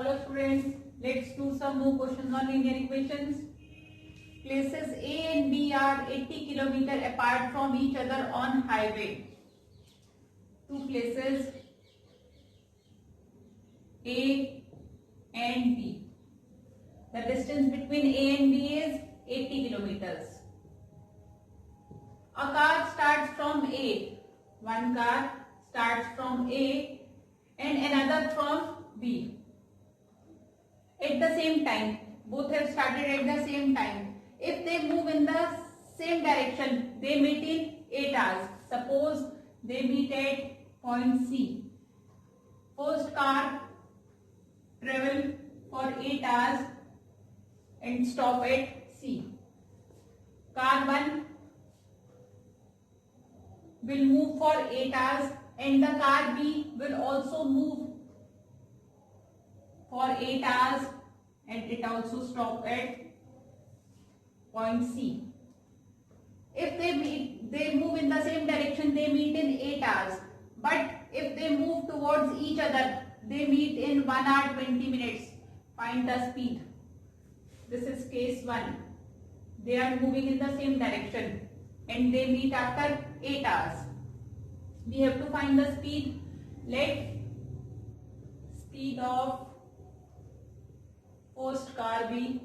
Hello students, let's do some more questions on linear equations. Places A and B are 80 km apart from each other on highway. Two places A and B. The distance between A and B is 80 kilometers. A car starts from A. One car starts from A and another from B. At the same time, both have started at the same time. If they move in the same direction, they meet in 8 hours. Suppose they meet at point C. First car travel for 8 hours and stop at C. Car 1 will move for 8 hours and the car B will also move for 8 hours and it also stop at point C. If they move in the same direction, they meet in 8 hours. But if they move towards each other, they meet in 1 hour 20 minutes. Find the speed. This is case 1. They are moving in the same direction and they meet after 8 hours. We have to find the speed. Let speed of first car be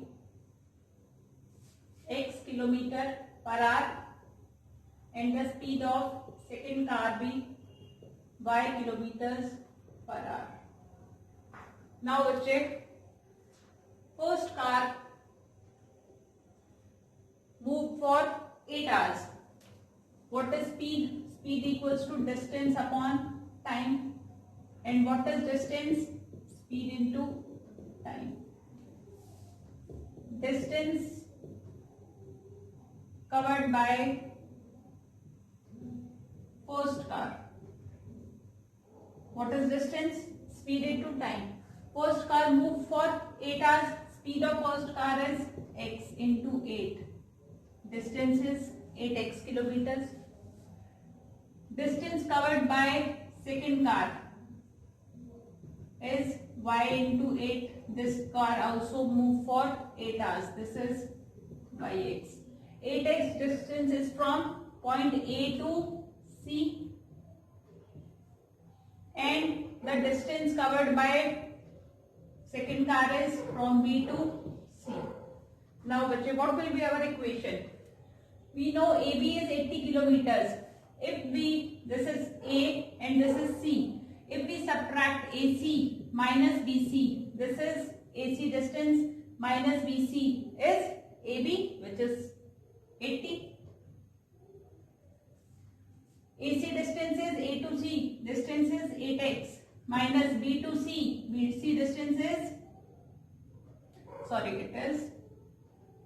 x kilometer per hour and the speed of second car be y kilometers per hour. Now we check. First car moved for 8 hours. What is speed? Speed equals to distance upon time. And what is distance? Speed into time. Distance covered by first car. What is distance? Speed into time. First car moved for 8 hours. Speed of first car is x into 8. Distance is 8x kilometers. Distance covered by second car is y into 8. This car also moved for 8 hours. This is yx. 8x distance is from point A to C and the distance covered by second car is from B to C. Now what will be our equation? We know AB is 80 kilometers. If this is A and this is C. If we subtract AC minus BC, this is AC distance minus BC is AB, which is 80. AC distance is A to C, distance is 8x minus B to C, BC distance is, it is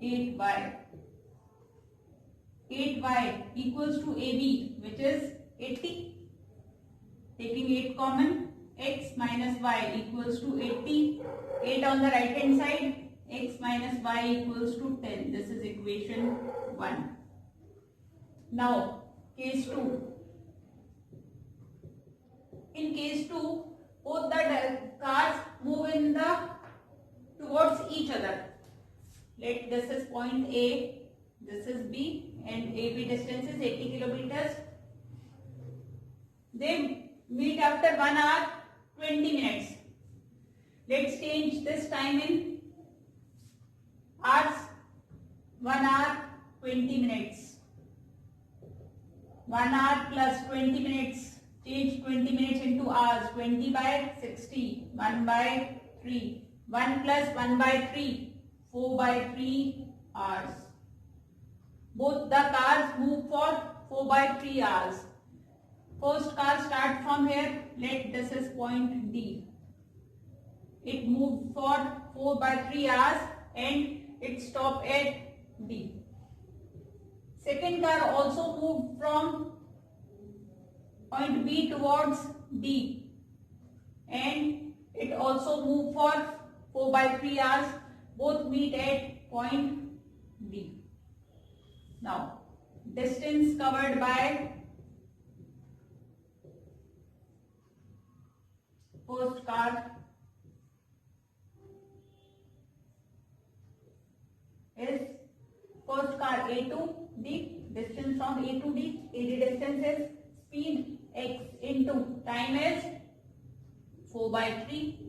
8y. 8y equals to AB, which is 80. Taking 8 common, x minus y equals to 80. 8 on the right hand side, x minus y equals to 10. This is equation 1. Now, case 2. In case 2, both the cars move towards each other. Let this is point A, this is B, and AB distance is 80 kilometers. They meet after 1 hour 20 minutes. Let's change this time in hours. 1 hour 20 minutes. 1 hour plus 20 minutes. Change 20 minutes into hours. 20 by 60. 1 by 3. 1 plus 1 by 3. 4 by 3 hours. Both the cars move for 4 by 3 hours. First car start from here. Let this is point D. It moved for 4 by 3 hours and it stopped at D. Second car also moved from point B towards D and it also moved for 4 by 3 hours. Both meet at point D. Now, distance covered by first car A to D, distance from A to D. AD distance is speed x into time is 4 by 3.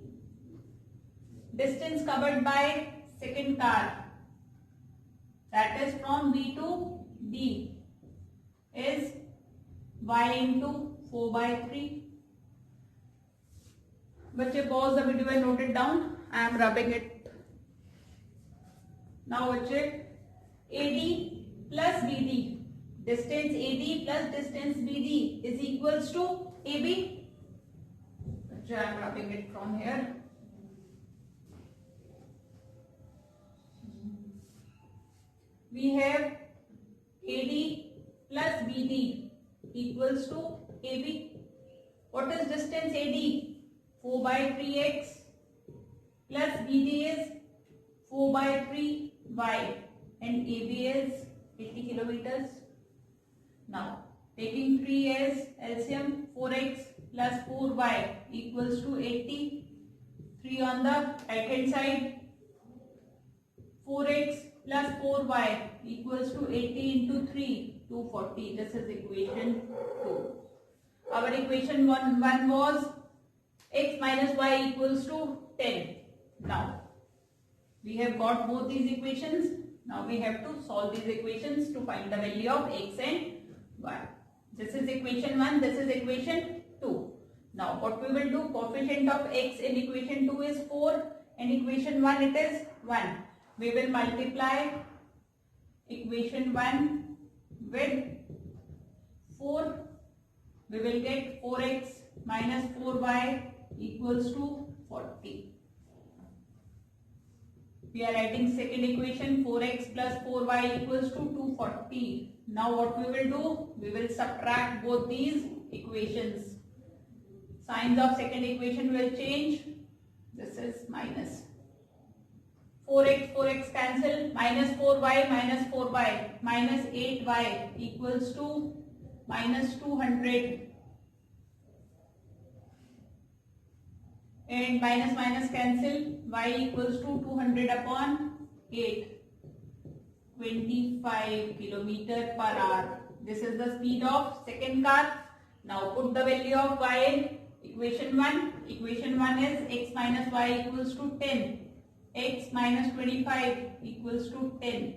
Distance covered by second car, that is from B to D, is y into 4 by 3. बच्चे pause the video and note it down. I am rubbing it. Now बच्चे AD plus BD, distance AD plus distance BD is equals to AB. बच्चे I am rubbing it from here. We have AD plus BD equals to AB. What is distance AD? 4 by 3x plus BD is 4 by 3y and AB is 80 kilometers. Now taking 3 as LCM, 4x plus 4y equals to 80. 3 on the right hand side, 4x plus 4y equals to 80 into 3, 240. This is equation 2. Our equation 1 was x minus y equals to 10. Now we have got both these equations. Now we have to solve these equations to find the value of x and y. This is equation 1, this is equation 2. Now what we will do, coefficient of x in equation 2 is 4 and equation 1 it is 1. We will multiply equation 1 with 4. We will get 4x minus 4y equals to 40. We are writing second equation, 4x plus 4y equals to 240. Now what we will do? We will subtract both these equations. Signs of second equation will change. This is minus. 4x cancel, minus 4y, minus 8y equals to minus 200. And minus cancel, y equals to 200 upon 8, 25 kilometer per hour. This is the speed of second car. Now put the value of y in equation 1. Equation 1 is x minus y equals to 10. X minus 25 equals to 10.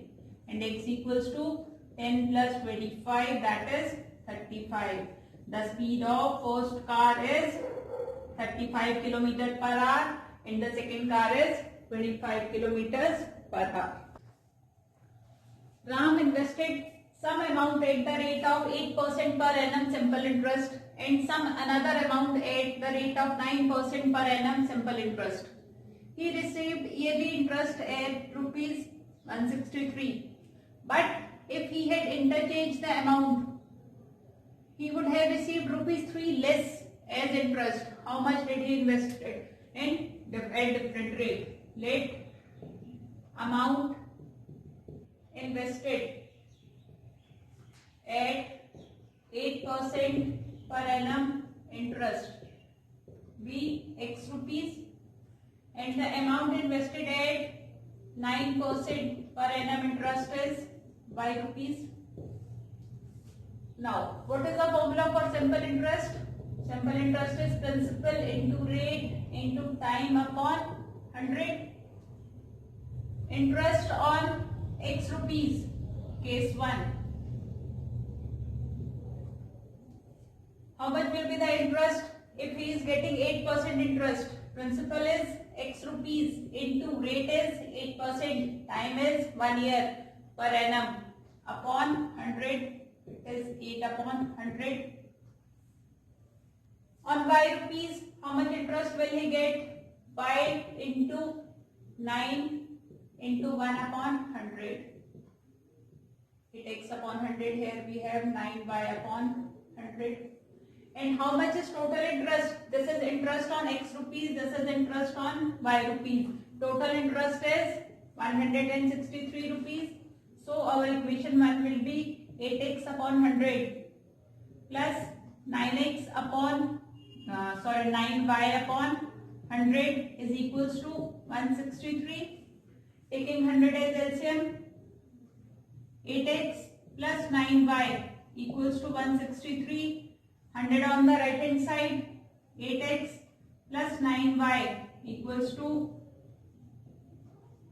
And x equals to 10 plus 25, that is 35. The speed of first car is 35 km per hour and the second car is 25 kilometers per hour. Ram invested some amount at the rate of 8% per annum simple interest and some another amount at the rate of 9% per annum simple interest. He received yearly interest at rupees 163. But if he had interchanged the amount, he would have received rupees 3 less as interest. How much did he invest it in at different rate? Let amount invested at 8% per annum interest be x rupees and the amount invested at 9% per annum interest is y rupees. Now what is the formula for simple interest? Simple interest is principal into rate into time upon 100. Interest on x rupees, case 1. How much will be the interest if he is getting 8% interest? Principal is x rupees into rate is 8%, time is 1 year per annum upon 100, it is 8 upon 100. On y rupees, how much interest will he get? Y into 9 into 1 upon 100. It takes upon 100, here we have 9y upon 100. And how much is total interest? This is interest on x rupees, this is interest on y rupees. Total interest is 163 rupees. So our equation 1 will be 8x upon 100 plus 9x upon 9y upon 100 is equals to 163. Taking 100 as LCM, 8x plus 9y equals to 163. 100 on the right hand side. 8x plus 9y equals to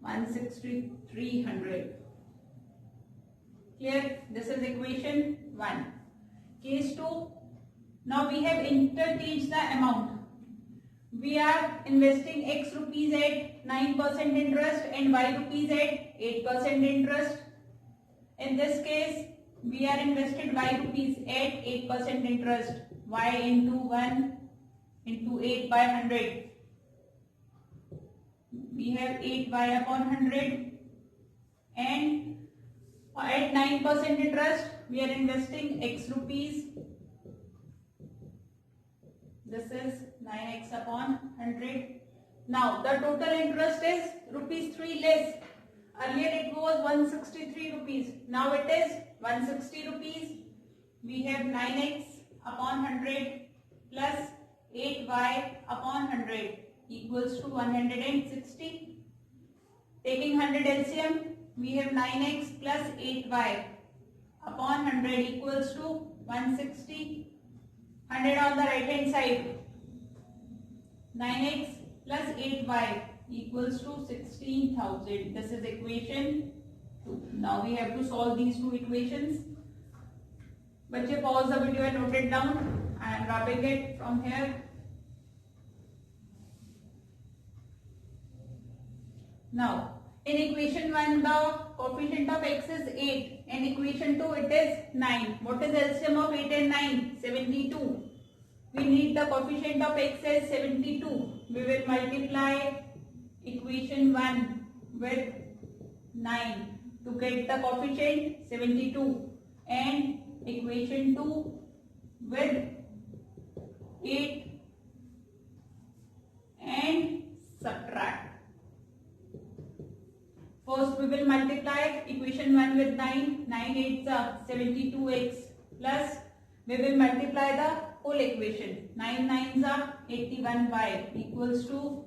16300. Clear? This is equation 1. Case 2. Now we have interchanged the amount. We are investing x rupees at 9% interest and y rupees at 8% interest. In this case, we are invested y rupees at 8% interest. Y into 1 into 8 by 100. We have 8y upon 100, and at 9% interest we are investing x rupees. This is 9x upon 100. Now the total interest is rupees 3 less. Earlier it was 163 rupees. Now it is 160 rupees. We have 9x upon 100 plus 8y upon 100 equals to 160. Taking 100 LCM, we have 9x plus 8y upon 100 equals to 160. 100 on the right hand side. 9x plus 8y equals to 16,000. This is equation 2. Now we have to solve these two equations. बच्चे pause the video and note it down. I am wrapping it from here. Now, in equation 1, the coefficient of x is 8. In equation 2, it is 9. What is LCM of 8 and 9? 72. We need the coefficient of x as 72. We will multiply equation 1 with 9 to get the coefficient 72, and equation 2 with 8 and subtract. First we will multiply equation 1 with 9. 9 8s are 72x plus we will multiply the whole equation. 9 9s are 81y equals to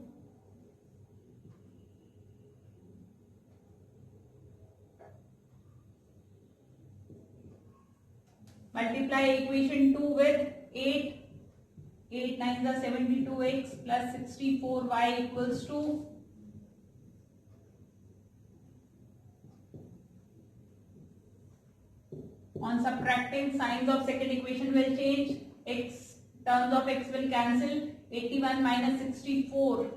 multiply equation 2 with 8. 8 9s are 72x plus 64y equals to on subtracting, signs of second equation will change. X terms of x will cancel. 81 minus 64.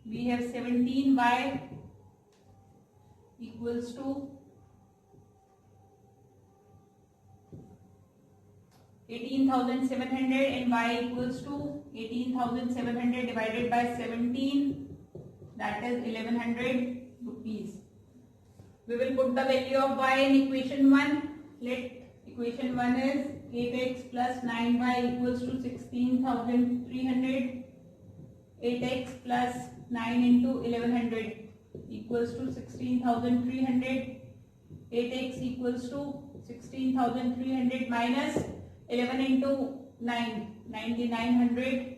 We have 17y equals to 18,700, and y equals to 18,700 divided by 17. That is 1100 rupees. We will put the value of y in equation 1. Let equation 1 is 8x plus 9y equals to 16,300. 8x plus 9 into 1100 equals to 16,300. 8x equals to 16,300 minus 11 into 9, 9,900.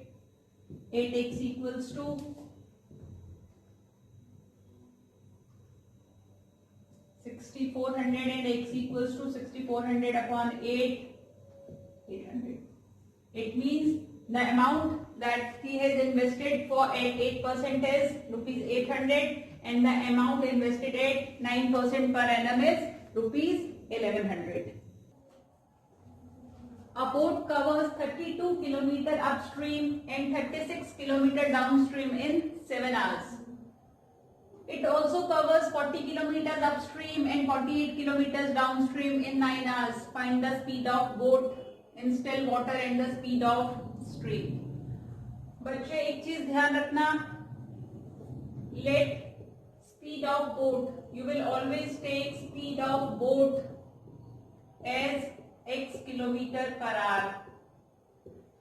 8x equals to 6,400, and x equals to 6,400 upon 8, 800. It means the amount that he has invested for at 8% is rupees 800, and the amount invested at 9% per annum is rupees 1100. A boat covers 32 km upstream and 36 km downstream in 7 hours. It also covers 40 km upstream and 48 km downstream in 9 hours. Find the speed of boat in still water and the speed of stream. बच्चे एक चीज ध्यान रखना, let speed of boat, you will always take speed of boat as x kilometer per hour,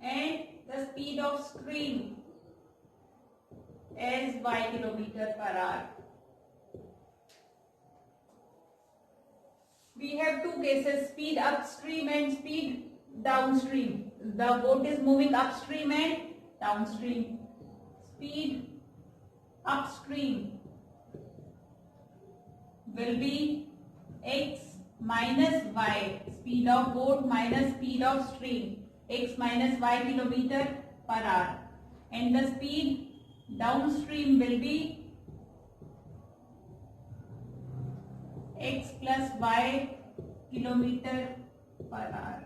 and the speed of stream as y kilometer per hour. We have two cases, speed upstream and speed downstream. The boat is moving upstream and downstream. Speed upstream will be x minus y, speed of boat minus speed of stream, x minus y kilometer per hour, and the speed downstream will be x plus y kilometer per hour.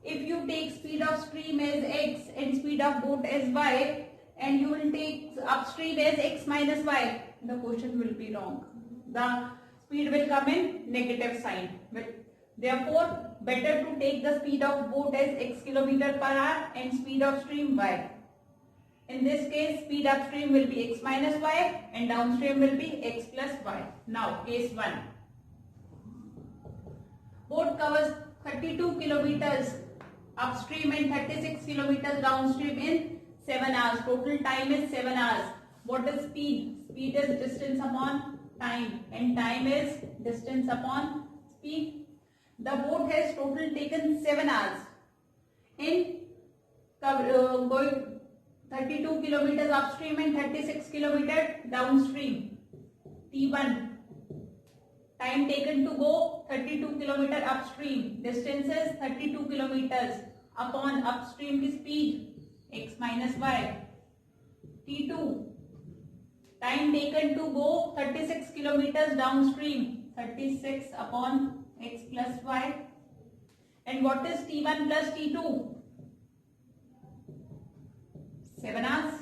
If you take speed of stream as x and speed of boat as y, and you will take upstream as x minus y, the question will be wrong. The speed will come in negative sign. Therefore, better to take the speed of boat as x kilometer per hour and speed of stream y. In this case, speed upstream will be x minus y and downstream will be x plus y. Now, case 1. Boat covers 32 kilometers upstream and 36 kilometers downstream in 7 hours. Total time is 7 hours. What is speed? Speed is distance upon time, and time is distance upon speed. The boat has total taken 7 hours in going 32 kilometers upstream and 36 kilometers downstream. T1. Time taken to go 32 kilometers upstream. Distance is 32 kilometers upon upstream speed x minus y. T2. Time taken to go 36 kilometers downstream. 36 upon x plus y. And what is T1 plus T2? 7 hours.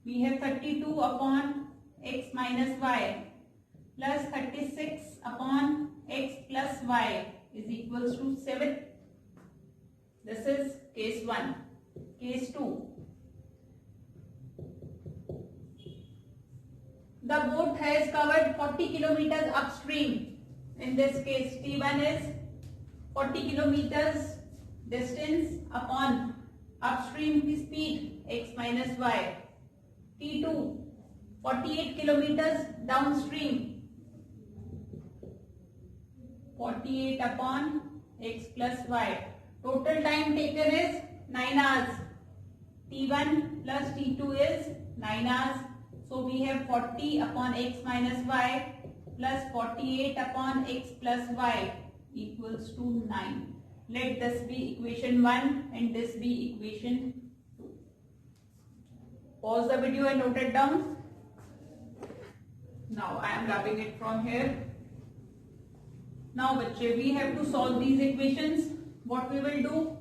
We have 32 upon x minus y plus 36 upon x plus y is equals to 7. This is case 1. Case 2. The boat has covered 40 kilometers upstream. In this case, T1 is 40 kilometers distance upon upstream speed x minus y. T2, 48 kilometers downstream. 48 upon x plus y. Total time taken is 9 hours. T1 plus T2 is 9 hours. So we have 40 upon x minus y plus 48 upon x plus y equals to 9. Let this be equation 1 and this be equation 2. Pause the video and note it down. Now I am rubbing it from here. Now we have to solve these equations. What we will do?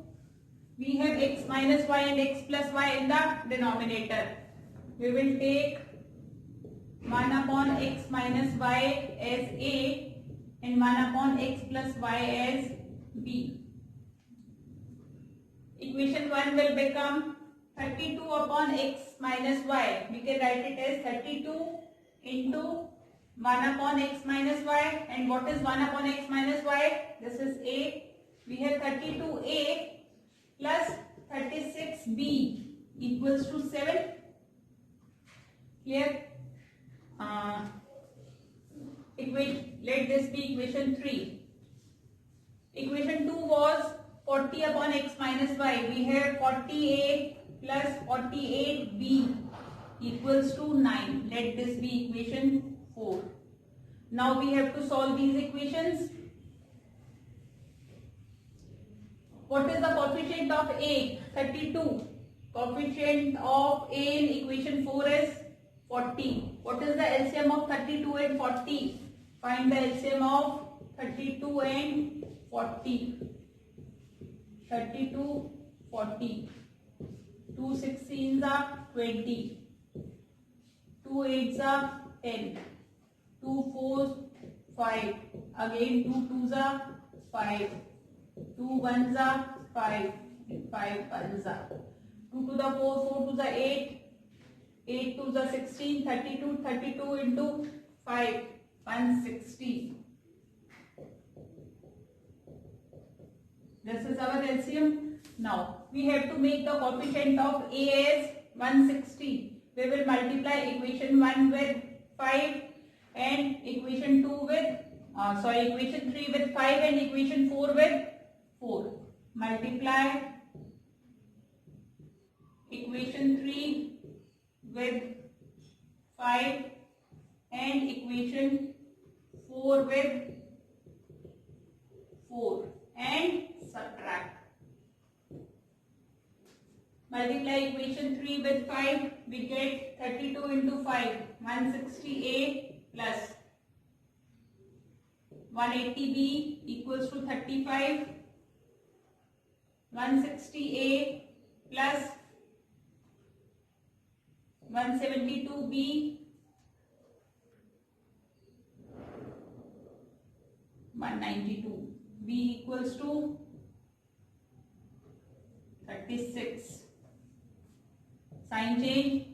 We have x minus y and x plus y in the denominator. We will take 1 upon x minus y as a and 1 upon x plus y as b. Equation 1 will become 32 upon x minus y. We can write it as 32 into 1 upon x minus y. And what is 1 upon x minus y? This is a. We have 32a plus 36b equals to 7. Clear? Let this be equation 3. Equation 2 was 40 upon x minus y. We have 40a plus 48b equals to 9. Let this be equation 4. Now we have to solve these equations. What is the coefficient of a? 32. Coefficient of a in equation 4 is 40. What is the LCM of 32 and 40? Find the LCM of 32 and 40. 32, 40. 2 16s are 20. 2 8s are 10. 2 4s 5. Again 2 2s are 5. 2 1s are 5. And 5 1s are 2 to the 4, 4 to the 8. 8 to the 16, 32, 32 into 5, 160. This is our LCM. Now, we have to make the coefficient of A as 160. We will multiply equation 1 with 5 and equation 2 with, equation 3 with 5 and equation 4 with 4. Multiply equation 3 with 5 and equation 4 with 4 and subtract. Multiply equation 3 with 5, we get 32 into 5, 160a plus 180b equals to 35, 160a plus 172b 192, b equals to 36. Sign change.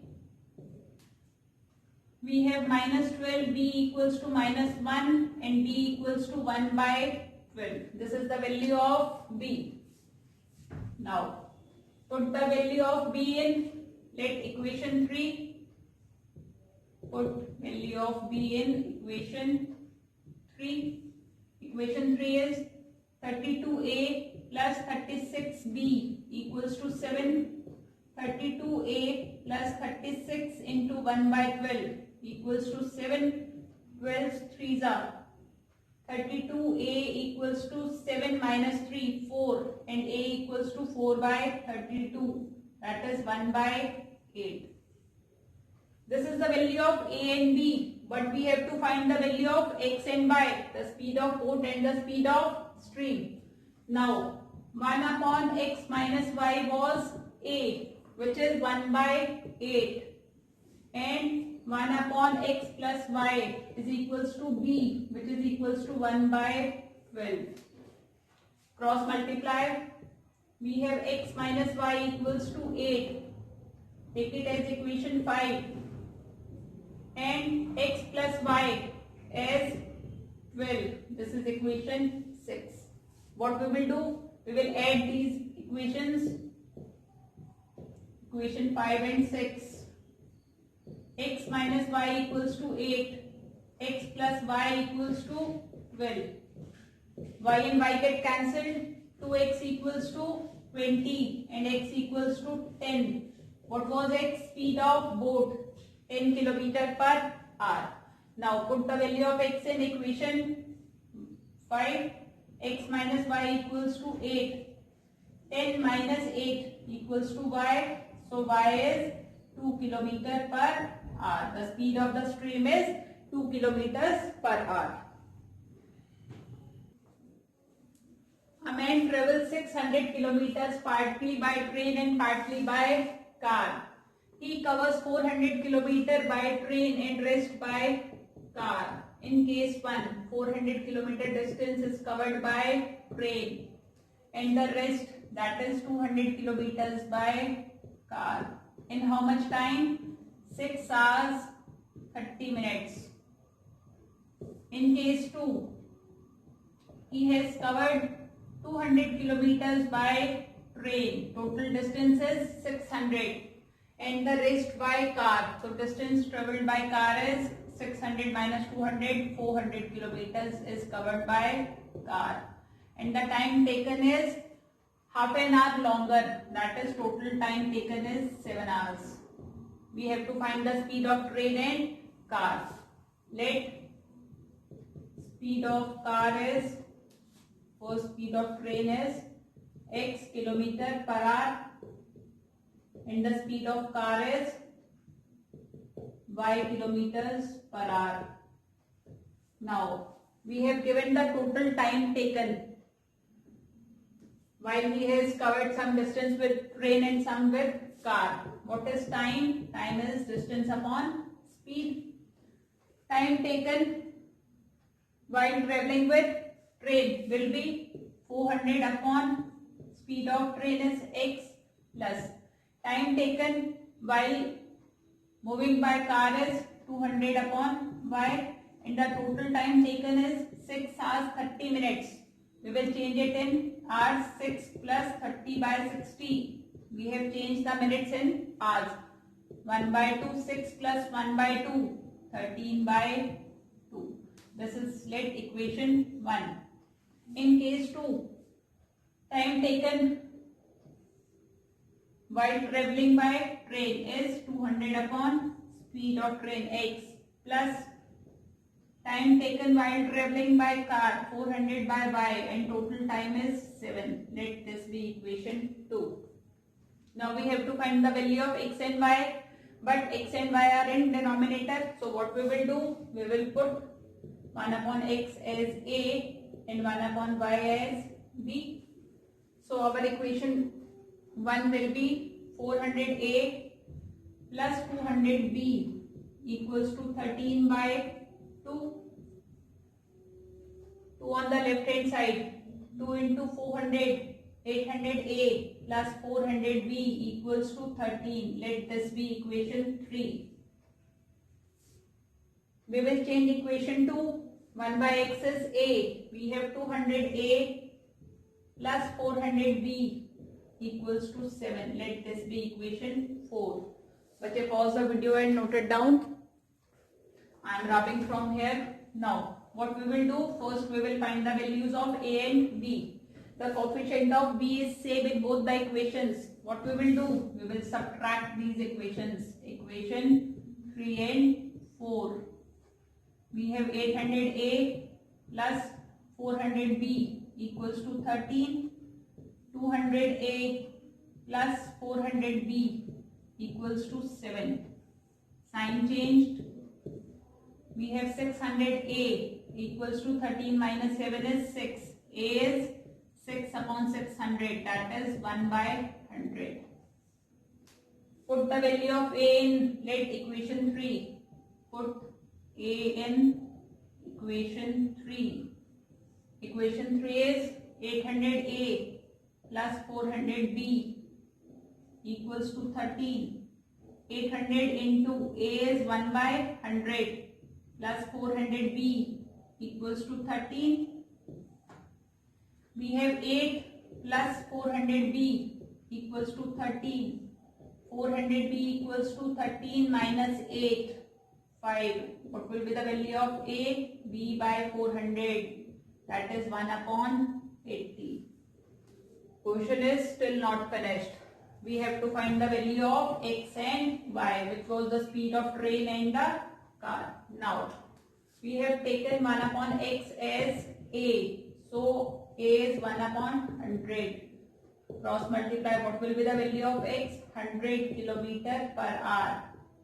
We have minus 12, b equals to minus 1 and b equals to 1 by 12. This is the value of b. Now put the value of b in. Let equation 3. Put value of b in equation 3. Equation 3 is 32a plus 36b equals to 7. 32a plus 36 into 1 by 12 equals to 7. 12 3s are 32a equals to 7 minus 3, 4, and a equals to 4 by 32, that is 1 by 8. This is the value of a and b, but we have to find the value of x and y, the speed of boat and the speed of stream. Now 1 upon x minus y was a, which is 1 by 8, and 1 upon x plus y is equals to b, which is equals to 1 by 12. Cross multiply. We have x minus y equals to 8. Take it as equation 5. And x plus y as 12. This is equation 6. What we will do? We will add these equations. Equation 5 and 6. X minus y equals to 8. X plus y equals to 12. Y and y get cancelled. 2x equals to 20 and x equals to 10. What was x? Speed of boat, 10 km per hour. Now put the value of x in equation 5. X minus y equals to 8. 10 minus 8 equals to y. So y is 2 km per hour. The speed of the stream is 2 km per hour. A man travels 600 km partly by train and partly by car. He covers 400 km by train and rest by car. In case 1, 400 km distance is covered by train and the rest, that is 200 km by car. In how much time? 6 hours 30 minutes. In case 2, he has covered 200 km by train. Total distance is 600 and the rest by car. So distance travelled by car is 600 minus 200, 400 km is covered by car. And the time taken is half an hour longer. That is total time taken is 7 hours. We have to find the speed of train and car. Let speed of car is, first speed of train is x km per hour and the speed of car is y kilometers per hour. Now we have given the total time taken while he has covered some distance with train and some with car. What is time? Time is distance upon speed. Time taken while traveling with train will be 400 upon speed of train is x plus time taken while moving by car is 200 upon y and the total time taken is 6 hours 30 minutes. We will change it in hours. 6 plus 30 by 60. We have changed the minutes in hours. 1 by 2, 6 plus 1 by 2, 13 by 2. This is let equation 1. In case 2, time taken while travelling by train is 200 upon speed of train x plus Time taken while traveling by car 400 by y and total time is 7. Let this be equation 2. Now we have to find the value of x and y, but x and y are in denominator. So what we will do? We will put 1 upon x as a and 1 upon y as b. So our equation 1 will be 400a plus 200b equals to 13 by 2. 2 on the left hand side. 2 into 400, 800a plus 400b equals to 13. Let this be equation 3. We will change equation to 1 by x is a. We have 200a plus 400b equals to 7. Let this be equation 4. But pause the video and note it down. I am wrapping from here. Now what we will do? First we will find the values of a and b. The coefficient of b is same in both the equations. What we will do? We will subtract these equations. Equation 3 and 4. We have 800a plus 400b equals to 13. 200a plus 400b equals to 7. Sign changed. We have 600a equals to 13 minus 7 is 6. A is 6 upon 600, that is 1 by 100. Put the value of a in, let equation 3. Put a in equation 3. Equation 3 is 800a plus 400b equals to 13. 800 into a is 1 by 100 plus 400b equals to 13. We have 8 plus 400b equals to 13. 400b equals to 13 minus 8, 5. What will be the value of a? b by 400. That is 1 upon 80. Question is still not finished. We have to find the value of x and y, which was the speed of train and the car. Now we have taken 1 upon x as a. So a is 1 upon 100. Cross multiply. What will be the value of x? 100 km per hour.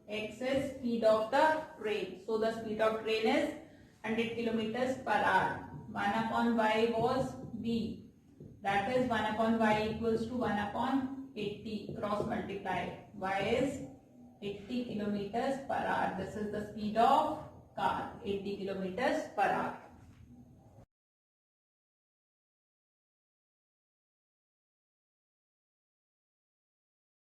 X is speed of the train. So the speed of train is 100 km per hour. 1 upon y was b. That is 1 upon y equals to 1 upon 80. Cross multiply. Y is 80 kilometers per hour. This is the speed of car, 80 kilometers per hour.